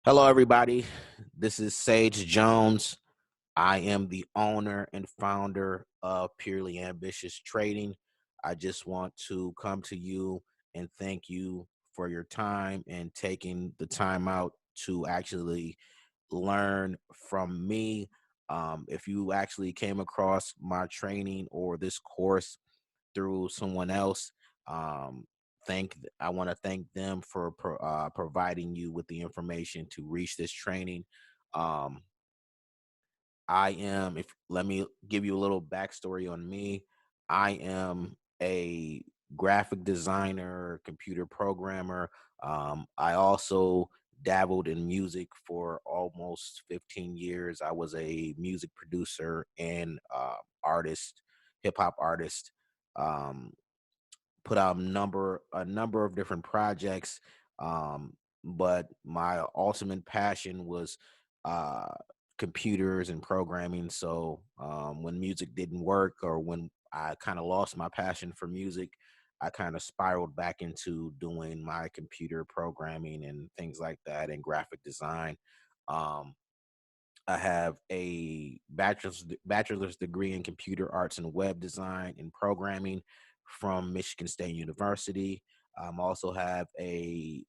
Hello, everybody. This is Sage Jones. I am the owner and founder of Purely Ambitious Trading. I just want to come to you and thank you for your time and taking the time out to actually learn from me. If you actually came across my training or this course through someone else, um, I want to thank them for providing you with the information to reach this training. Um, I am, if let me give you a little backstory on me. I am a graphic designer, computer programmer. I also dabbled in music for almost 15 years. I was a music producer and artist, hip hop artist. Um, Put out a number of different projects, um, but my ultimate passion was uh, computers and programming. So when music didn't work, or when I kind of lost my passion for music, I kind of spiraled back into doing my computer programming and things like that, and graphic design. Um, I have a bachelor's degree in computer arts and web design and programming from Michigan State University. Also have a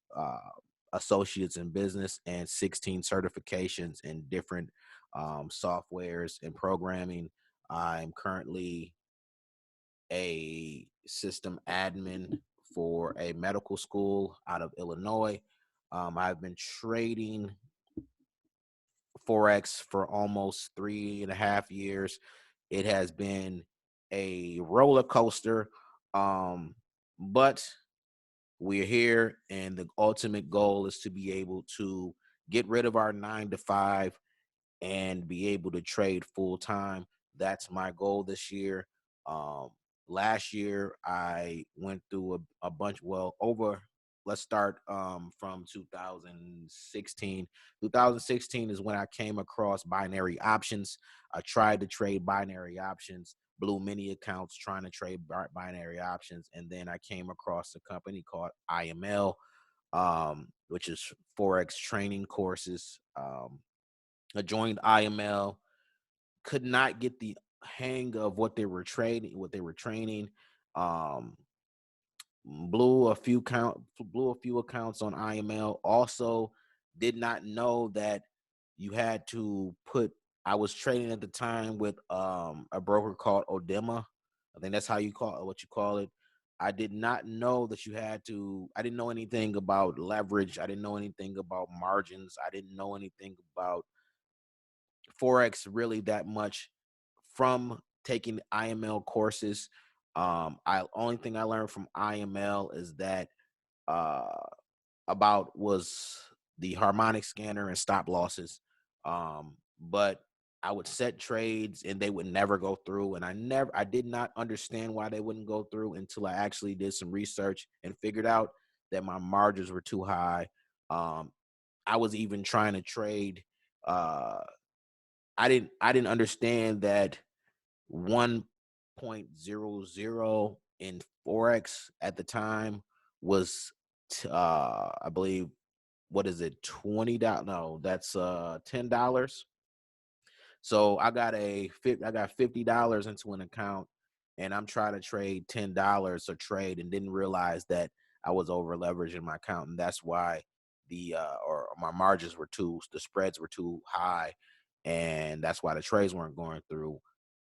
associates in business and 16 certifications in different softwares and programming. I'm currently a system admin for a medical school out of Illinois. I've been trading Forex for almost 3.5 years. It has been a roller coaster, but we're here, and the ultimate goal is to be able to get rid of our 9 to 5 and be able to trade full time. That's my goal this year. Um, Last year, I went through a bunch, well, over, let's start from 2016. 2016 is when I came across binary options. I tried to trade binary options, blew many accounts trying to trade binary options. And then I came across a company called IML, which is Forex training courses. I joined IML, could not get the hang of what they were trading, what they were training. Um, blew a few accounts on IML. Also, did not know that you had to put. I was trading at the time with a broker called Odema. I think that's how you call it, what you call it. I did not know that you had to. I didn't know anything about leverage. I didn't know anything about margins. I didn't know anything about Forex really that much from taking IML courses. I only thing I learned from IML is that uh, about was the harmonic scanner and stop losses. But I would set trades and they would never go through. And I did not understand why they wouldn't go through until I actually did some research and figured out that my margins were too high. Um, I was even trying to trade. Uh, I didn't understand that 1.00 in Forex at the time was I believe, what is it, $20? No, that's $10. So I got $50 into an account, and I'm trying to trade $10 a trade, and didn't realize that I was over leveraging my account, and that's why or my margins were the spreads were too high, and that's why the trades weren't going through.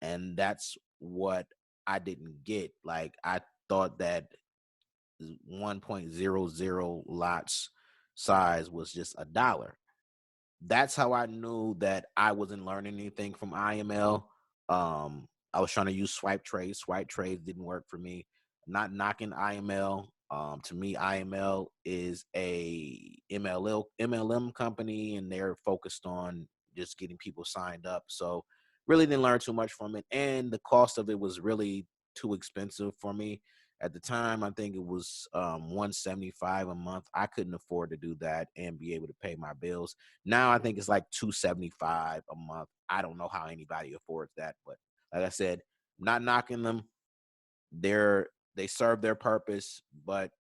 And that's what I didn't get. Like, I thought that 1.00 lots size was just $1. That's how I knew that I wasn't learning anything from IML. I was trying to use swipe trades. Swipe trades didn't work for me. Not knocking IML. To me, IML is a MLM company, and they're focused on just getting people signed up. So really didn't learn too much from it, and the cost of it was really too expensive for me at the time. I think it was 175 a month. I couldn't afford to do that and be able to pay my bills. Now I think it's like 275 a month. I don't know how anybody affords that, but like I said, I'm not knocking them. They serve their purpose, but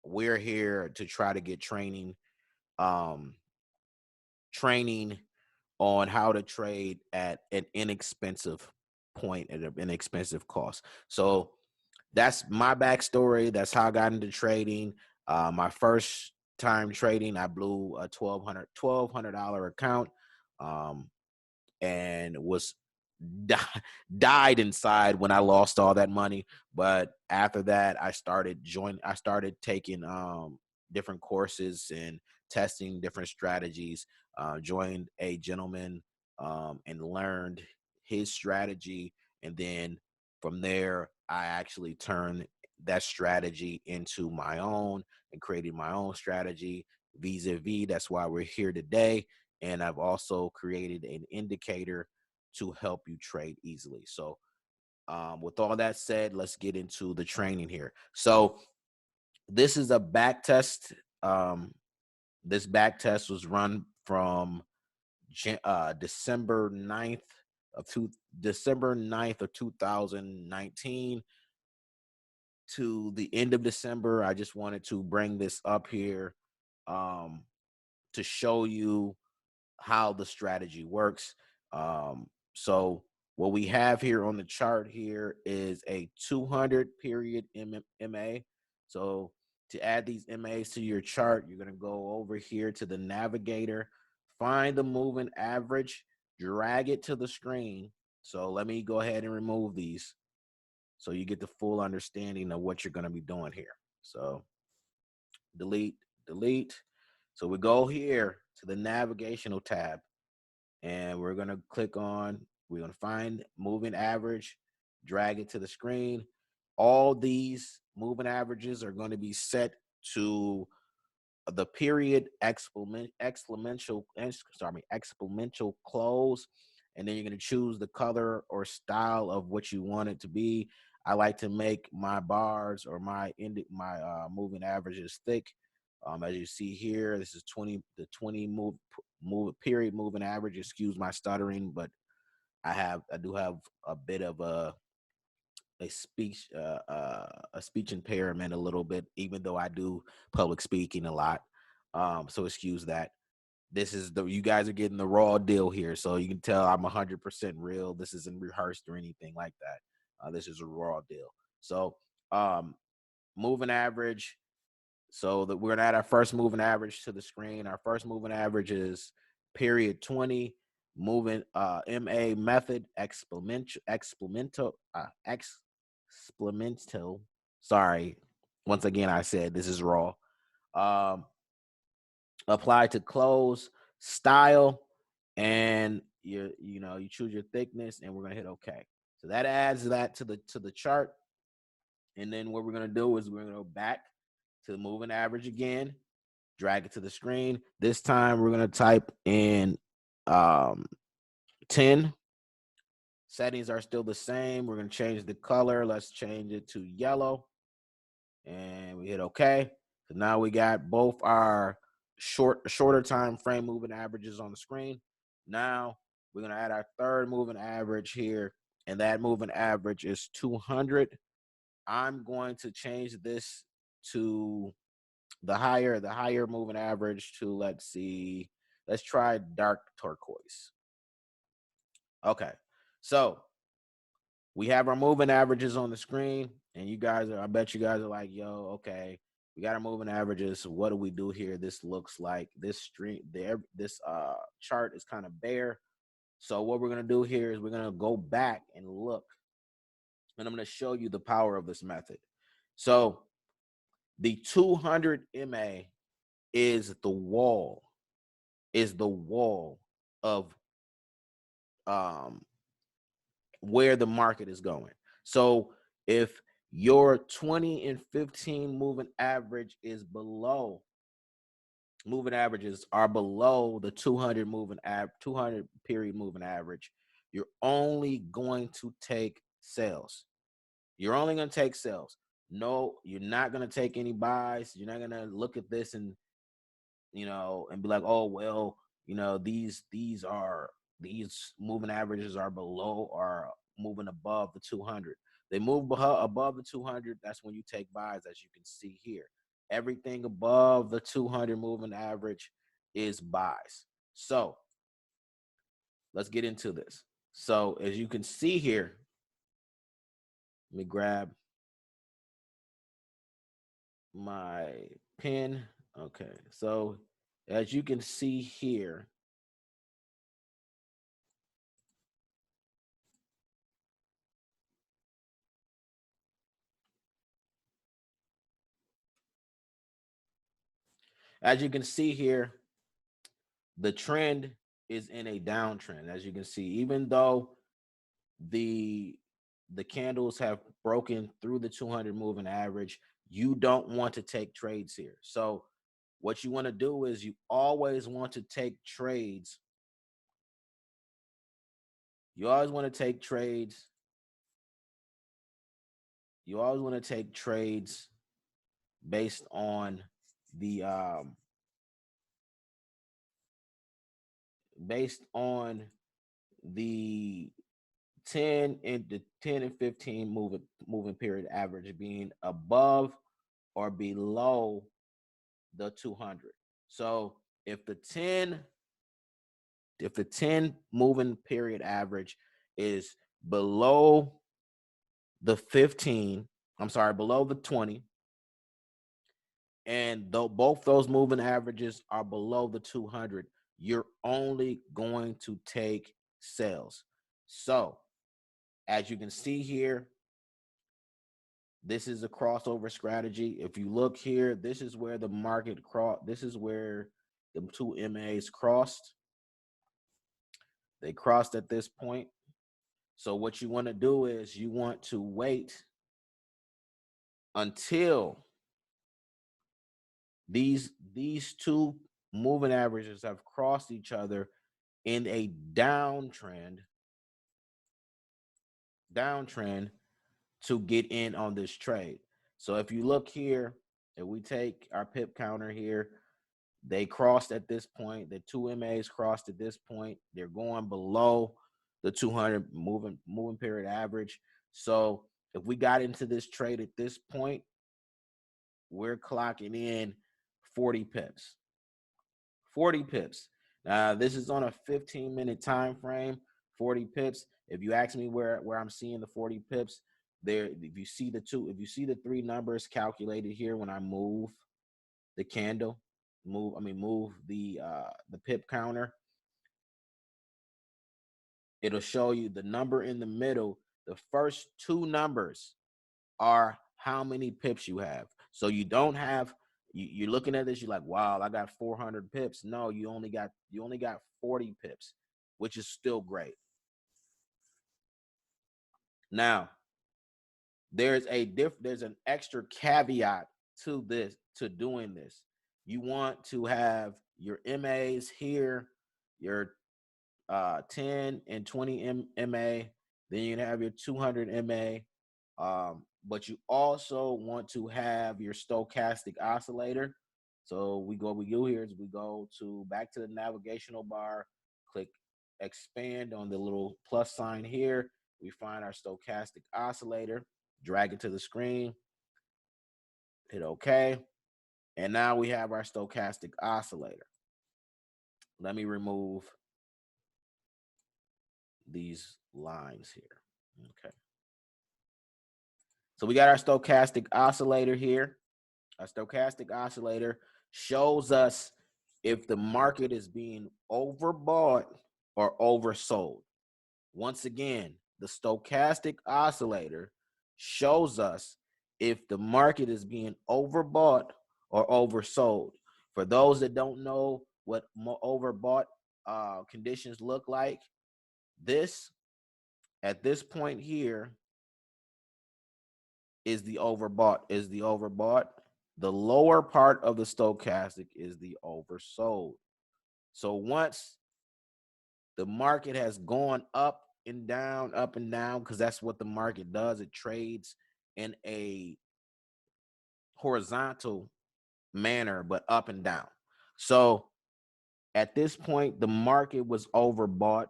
we're here to try to get training. Um, training on how to trade at an inexpensive point, at an inexpensive cost. So that's my backstory. That's how I got into trading. My first time trading, I blew a $1,200 account, um, and was died inside when I lost all that money. But after that, I started taking different courses and testing different strategies. Joined a gentleman and learned his strategy, and then from there, I actually turned that strategy into my own and created my own strategy vis-a-vis. That's why we're here today. And I've also created an indicator to help you trade easily. So, with all that said, let's get into the training here. So, this is a back test. This back test was run from December 9th December 9th of 2019 to the end of December. I just wanted to bring this up here um, to show you how the strategy works. So what we have here on the chart here is a 200 period MA. So to add these MAs to your chart, you're going to go over here to the navigator, find the moving average, drag it to the screen. So let me go ahead and remove these so you get the full understanding of what you're going to be doing here. So delete, delete. So we go here to the navigational tab, and we're going to we're going to find moving average, drag it to the screen. All these moving averages are going to be set to the period exponential close, and then you're going to choose the color or style of what you want it to be. I like to make my bars or my moving averages thick. As you see here, this is 20 period moving average. Excuse my stuttering, but I do have a bit of a speech a speech impairment a little bit, even though I do public speaking a lot. So excuse that. This is you guys are getting the raw deal here, so you can tell I'm 100% real. This isn't rehearsed or anything like that. This is a raw deal. So moving average. So that we're gonna add our first moving average to the screen. Our first moving average is period 20 moving MA method exponential. Sorry. Once again, I said this is raw. Um, apply to close style, and you choose your thickness, and we're gonna hit OK. So that adds that to the chart, and then what we're gonna do is we're gonna go back to the moving average again, drag it to the screen. This time we're gonna type in 10. Settings are still the same. We're gonna change the color. Let's change it to yellow, and we hit OK. So now we got both our shorter time frame moving averages on the screen. Now we're gonna add our third moving average here, and that moving average is 200. I'm going to change this to the higher moving average to, let's try dark turquoise. Okay, so we have our moving averages on the screen, and I bet you guys are like, yo, okay, we got our moving averages. So what do we do here? This looks like this stream there. This chart is kind of bare. So what we're gonna do here is we're gonna go back and look, and I'm gonna show you the power of this method. So the 200 MA is the wall, of um where the market is going. So if your 20 and 15 moving averages are below the 200 200 period moving average, you're only going to take sales. You're only going to take sales. No, you're not going to take any buys. You're not going to look at this and and be like, oh well, these moving averages are below or moving above the 200. They move above the 200. That's when you take buys, as you can see here. Everything above the 200 moving average is buys. So let's get into this. So as you can see here, let me grab my pen. Okay, so as you can see here, the trend is in a downtrend. As you can see, even though the candles have broken through the 200 moving average, you don't want to take trades here. So what you want to do is you always want to take trades. You always want to take trades. You always want to take trades based on the based on the 10 and 15 moving period average being above or below the 200. So if the 10 moving period average is below the 15, I'm sorry, below the 20, and though both those moving averages are below the 200, you're only going to take sales. So as you can see here, this is a crossover strategy. If you look here, this is where the market this is where the two MAs crossed. They crossed at this point. So what you want to do is you want to wait until these two moving averages have crossed each other in a downtrend to get in on this trade. So if you look here, if we take our pip counter here, they crossed at this point. The two MAs crossed at this point. They're going below the 200 moving period average. So if we got into this trade at this point, we're clocking in 40 pips. 40 pips. Now this is on a 15-minute time frame. 40 pips. If you ask me where I'm seeing the 40 pips, there, if you see the three numbers calculated here when I move the candle, move the pip counter, it'll show you the number in the middle. The first two numbers are how many pips you have. So you don't have, you're looking at this, you're like, wow, I got 400 pips. No, you only got 40 pips, which is still great. Now, there's an extra caveat to doing this. You want to have your MAs here, your 10 and 20 MA, then you have your 200 MA. But you also want to have your stochastic oscillator. So we do here is we go back to the navigational bar, click expand on the little plus sign here. We find our stochastic oscillator, drag it to the screen, hit OK. And now we have our stochastic oscillator. Let me remove these lines here. Okay. So we got our stochastic oscillator here. Our stochastic oscillator shows us if the market is being overbought or oversold. Once again, the stochastic oscillator shows us if the market is being overbought or oversold. For those that don't know what overbought conditions look like, at this point here is the overbought. The lower part of the stochastic is the oversold. So once the market has gone up and down, because that's what the market does. It trades in a horizontal manner, but up and down. So at this point, the market was overbought.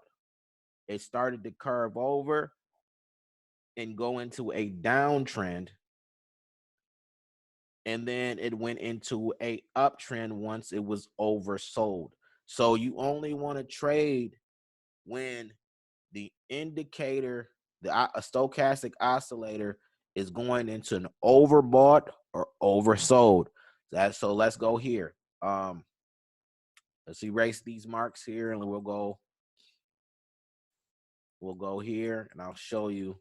It started to curve over and go into a downtrend. And then it went into a uptrend once it was oversold. So you only want to trade when the indicator, a stochastic oscillator, is going into an overbought or oversold. So let's go here. Let's erase these marks here, and we'll go here, and I'll show you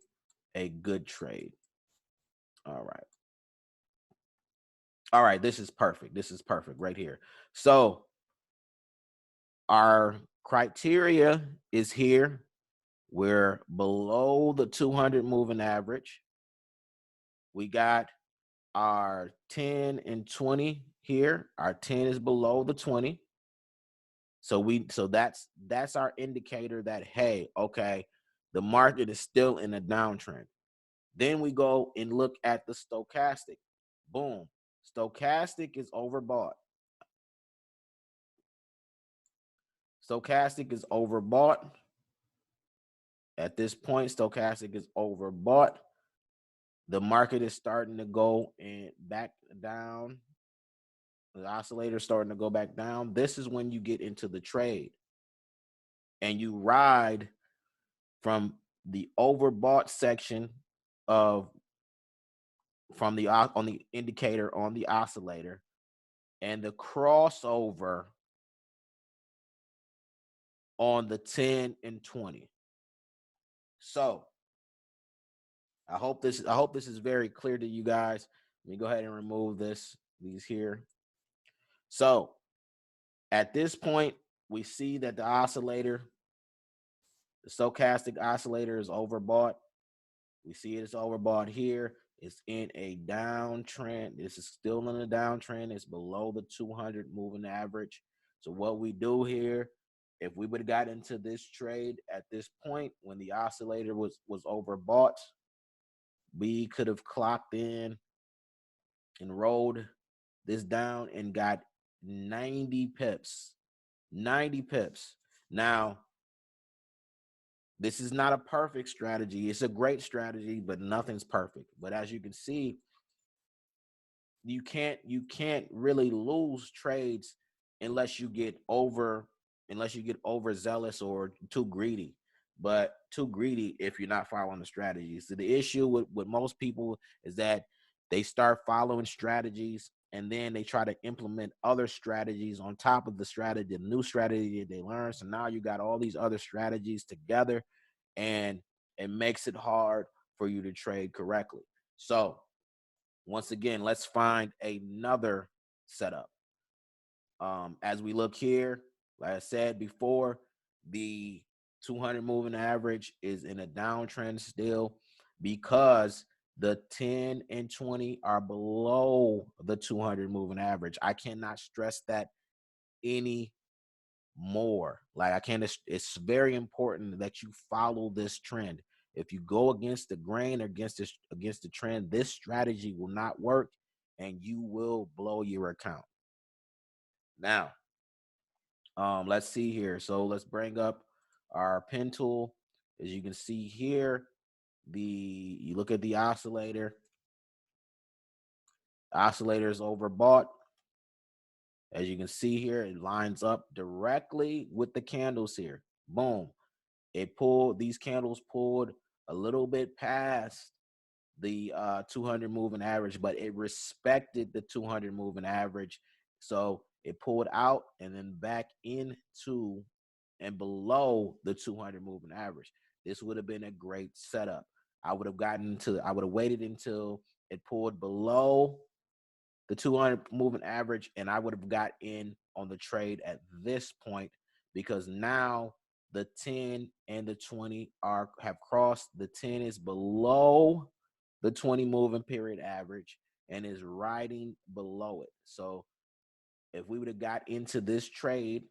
a good trade. All right, this is perfect. This is perfect right here. So our criteria is here. We're below the 200 moving average. We got our 10 and 20 here. Our 10 is below the 20. So that's our indicator that, hey, okay, the market is still in a downtrend. Then we go and look at the stochastic. Boom. Stochastic is overbought. Stochastic is overbought. At this point, stochastic is overbought. The market is starting to go and back down. The oscillator is starting to go back down. This is when you get into the trade. And you ride from the overbought section of on the indicator on the oscillator, and the crossover on the 10 and 20. So I hope this is very clear to you guys. Let me go ahead and remove these here. So at this point, we see that the stochastic oscillator is overbought. We see it's overbought here. It's in a downtrend. This is still in a downtrend. It's below the 200 moving average. So what we do here, if we would have got into this trade at this point when the oscillator was overbought, we could have clocked in and rolled this down and got 90 pips. 90 pips. Now, this is not a perfect strategy. It's a great strategy, but nothing's perfect. But as you can see, you can't really lose trades unless you get overzealous or too greedy. But too greedy if you're not following the strategies. So the issue with most people is that they start following strategies and then they try to implement other strategies on top of the new strategy that they learn. So now you got all these other strategies together, and it makes it hard for you to trade correctly. So once again, let's find another setup. As we look here, like I said before, the 200 moving average is in a downtrend still because the 10 and 20 are below the 200 moving average. I cannot stress that any more. Like it's very important that you follow this trend. If you go against the grain or against the trend, this strategy will not work and you will blow your account. Now, let's see here. So let's bring up our pen tool. As you can see here, you look at the oscillator. Oscillator is overbought. As you can see here, it lines up directly with the candles here. Boom. These candles pulled a little bit past the 200 moving average, but it respected the 200 moving average. So it pulled out and then back into and below the 200 moving average. This would have been a great setup. I would have waited until it pulled below the 200 moving average, and I would have got in on the trade at this point, because now the 10 and the 20 have crossed. The 10 is below the 20 moving period average and is riding below it. So if we would have got into this trade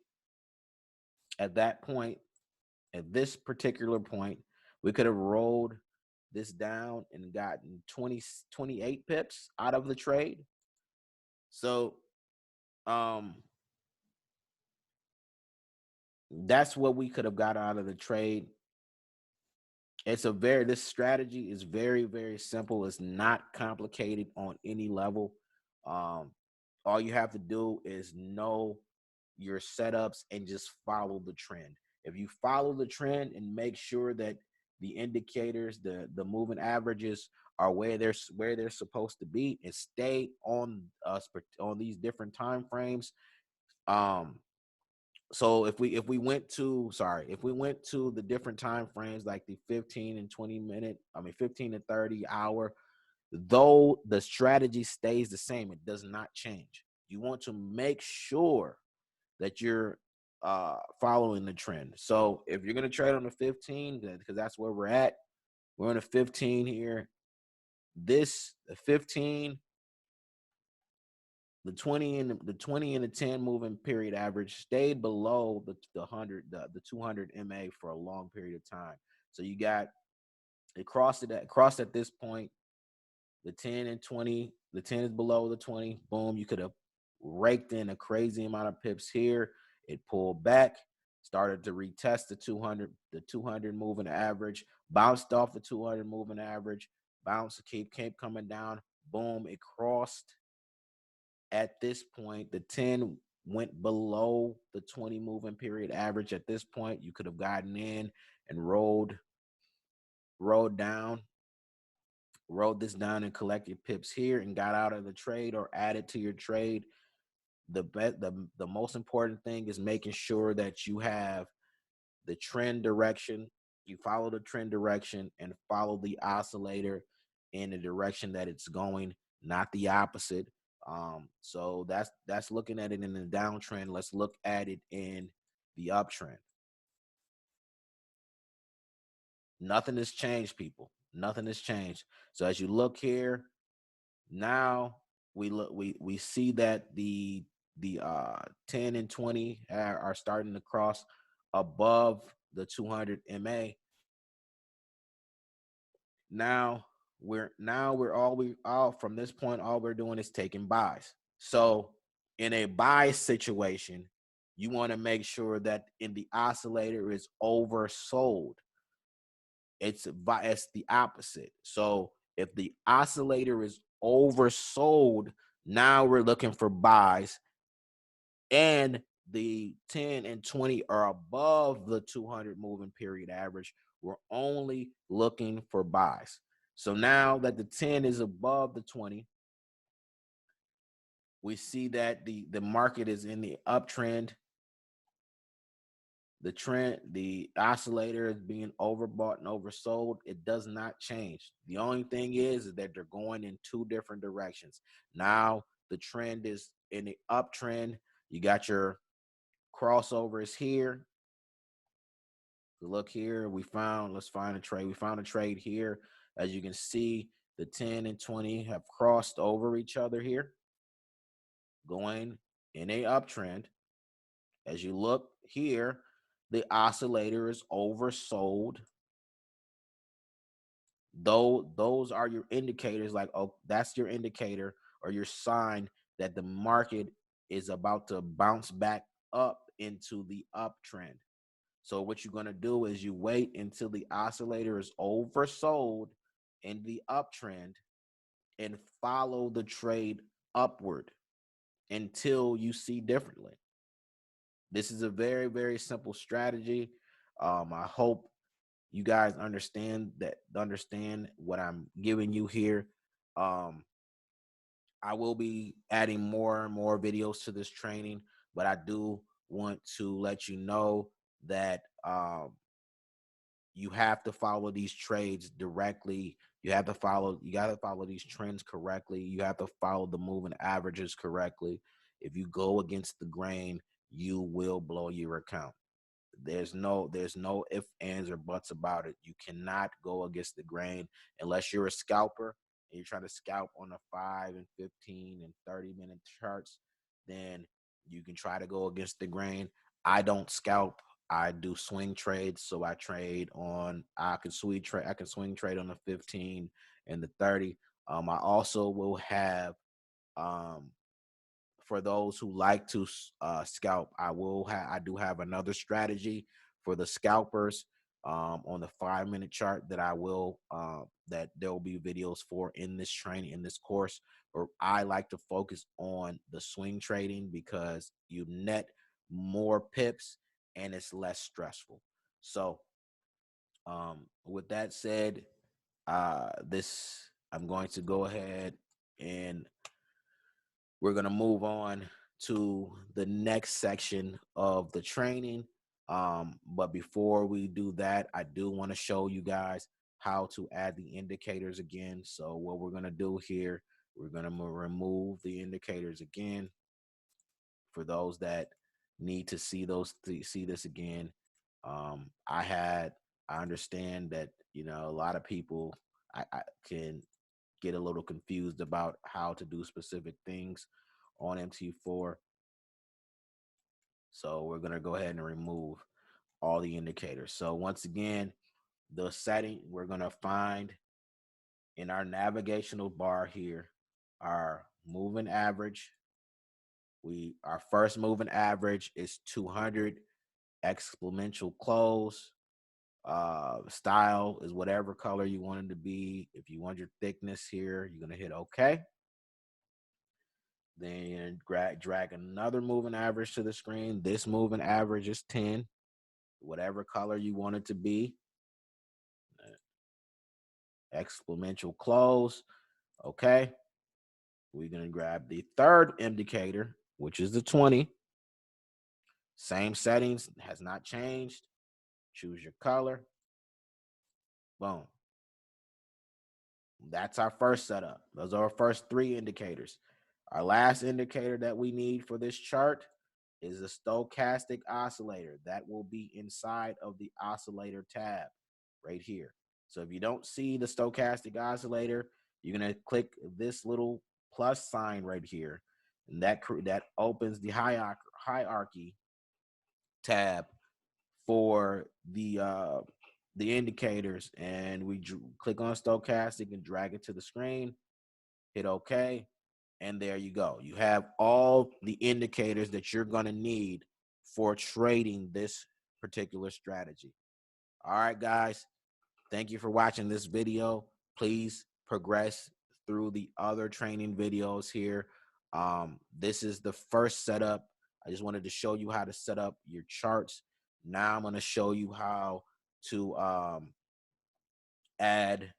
at that point, at this particular point, we could have rolled this down and gotten 28 pips out of the trade. So that's what we could have got out of the trade. This strategy is very, very simple. It's not complicated on any level. All you have to do is know your setups and just follow the trend. If you follow the trend and make sure that the indicators, the moving averages are where they're supposed to be, and stay on us on these different time frames. Um, so if we went to the different time frames, like the 15 and 20 minute, 15 and 30 hour, though the strategy stays the same, it does not change. You want to make sure that you're following the trend. So if you're going to trade on the 15, because that's where we're on the 15 here. The 15, the 20 and the 10 moving period average stayed below the 100, the 200 MA for a long period of time. So you got it crossed at this point. The 10 and 20, the 10 is below the 20. Boom, you could have raked in a crazy amount of pips here. It pulled back, started to retest the 200 moving average, bounced off the 200 moving average, bounced, keep coming down. Boom, it crossed. At this point, the 10 went below the 20 moving period average. At this point, you could have gotten in and rolled down, wrote this down and collected pips here and got out of the trade or added to your trade. The most important thing is making sure that you have the trend direction. You follow the trend direction and follow the oscillator in the direction that it's going, not the opposite. So that's looking at it in the downtrend. Let's look at it in the uptrend. Nothing has changed, people. Nothing has changed. So as you look here, now we see that the 10 and 20 are starting to cross above the 200 MA. Now we're all from this point, all we're doing is taking buys. So in a buy situation, you want to make sure that in the oscillator is oversold. It's the opposite. So if the oscillator is oversold, now we're looking for buys, and the 10 and 20 are above the 200 moving period average. We're only looking for buys. So now that the 10 is above the 20, we see that the market is in the uptrend. The oscillator is being overbought and oversold. It does not change. The only thing is that they're going in two different directions. Now the trend is in the uptrend. You got your crossovers here. Look here, let's find a trade. We found a trade here. As you can see, the 10 and 20 have crossed over each other here, going in a uptrend. As you look here, the oscillator is oversold. Though those are your indicators, like, oh, that's your indicator or your sign that the market is about to bounce back up into the uptrend. So what you're going to do is you wait until the oscillator is oversold in the uptrend and follow the trade upward until you see differently. This is a very, very simple strategy. I hope you guys understand what I'm giving you here. Um, I will be adding more and more videos to this training, but I do want to let you know that you have to follow these trades directly. You got to follow these trends correctly. You have to follow the moving averages correctly. If you go against the grain, you will blow your account. There's no ifs, ands, or buts about it. You cannot go against the grain unless you're a scalper and you're trying to scalp on the 5 and 15 and 30-minute charts. Then you can try to go against the grain. I don't scalp. I do swing trades, so I can swing trade on the 15 and the 30. I also will have um for those who like to scalp, I do have another strategy for the scalpers on the 5-minute chart that that there will be videos for in this training, in this course. Or I like to focus on the swing trading because you net more pips and it's less stressful. So with that said, this I'm going to go ahead and we're going to move on to the next section of the training. But before we do that, I do want to show you guys how to add the indicators again. So what we're going to do here, we're going to remove the indicators again for those that need to see see this again. I understand that, you know, a lot of people I can get a little confused about how to do specific things on MT4. So we're going to go ahead and remove all the indicators. So once again, the setting we're going to find in our navigational bar here, our moving average. Our first moving average is 200 exponential close. Style is whatever color you want it to be. If you want your thickness here, you're going to hit OK. Then drag another moving average to the screen. This moving average is 10, whatever color you want it to be. Exponential close. Okay. We're going to grab the third indicator, which is the 20. Same settings, has not changed. Choose your color. Boom. That's our first setup. Those are our first three indicators. Our last indicator that we need for this chart is a stochastic oscillator. That will be inside of the oscillator tab right here. So if you don't see the stochastic oscillator, you're going to click this little plus sign right here, and that opens the hierarchy tab for the indicators, and we click on stochastic and drag it to the screen, hit OK, and there you go. You have all the indicators that you're going to need for trading this particular strategy. All right, guys, thank you for watching this video. Please progress through the other training videos here. This is the first setup. I just wanted to show you how to set up your charts. Now I'm going to show you how to add,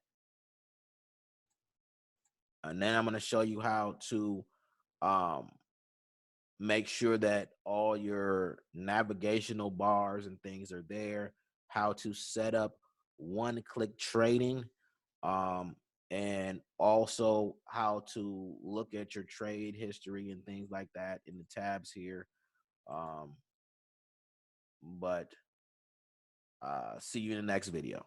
and then I'm going to show you how to make sure that all your navigational bars and things are there, how to set up one-click trading, and also how to look at your trade history and things like that in the tabs here. But see you in the next video.